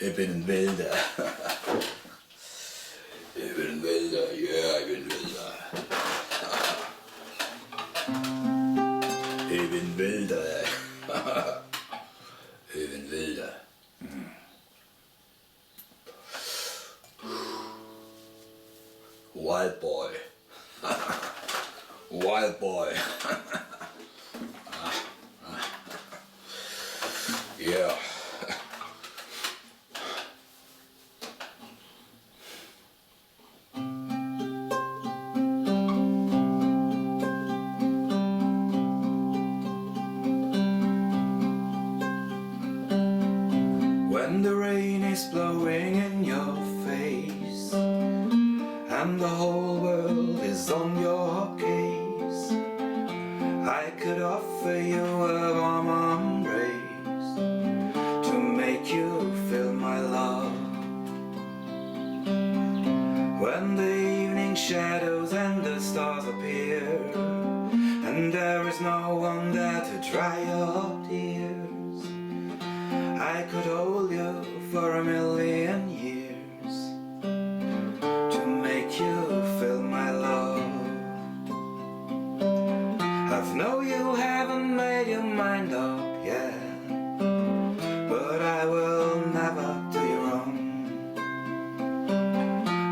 Ich bin ein Wilder. Ich bin ein Wilder, ja, ich bin ein Wilder. Ich bin Wilder. Ich bin Wilder. Wild boy. Wild boy. Yeah. When the rain is blowing in your face and the whole world is on your case, I could offer you a warm embrace to make you feel my love. When the evening shadows and the stars appear and there is no one there to dry your tears, I could hold you for a million years to make you feel my love. I know you haven't made your mind up yet, but I will never do you wrong.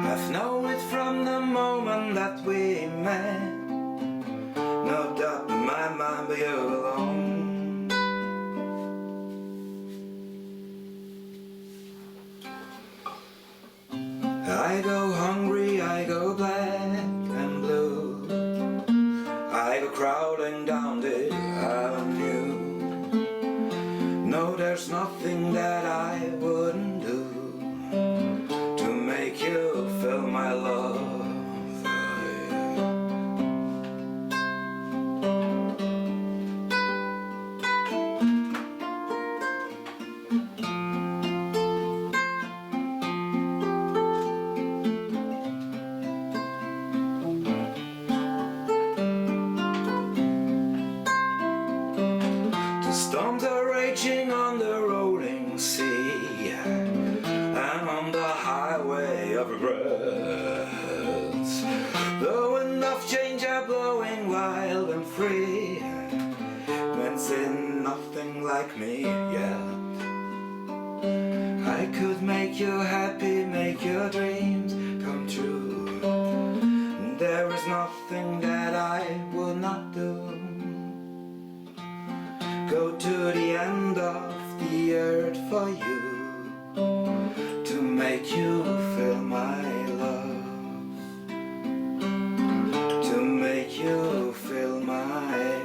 I've known it from the moment that we met. No doubt in my mind but you belong. I go hungry, I go black and blue, I go crawling down the avenue. No, there's nothing that I wouldn't do to make you feel my love. Storms are raging on the rolling sea and on the highway of regrets. The wind of change are blowing wild and free. Men say nothing like me yet. I could make you happy, make your dreams come true. There is nothing that I would not do. Go to the end of the earth for you to make you feel my love, to make you feel my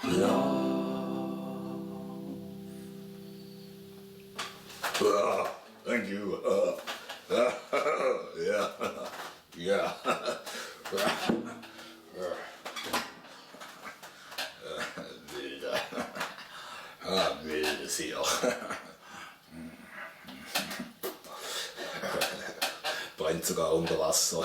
love. Thank you. Yeah. Wilder. Wildes hier. Brennt sogar unter Wasser.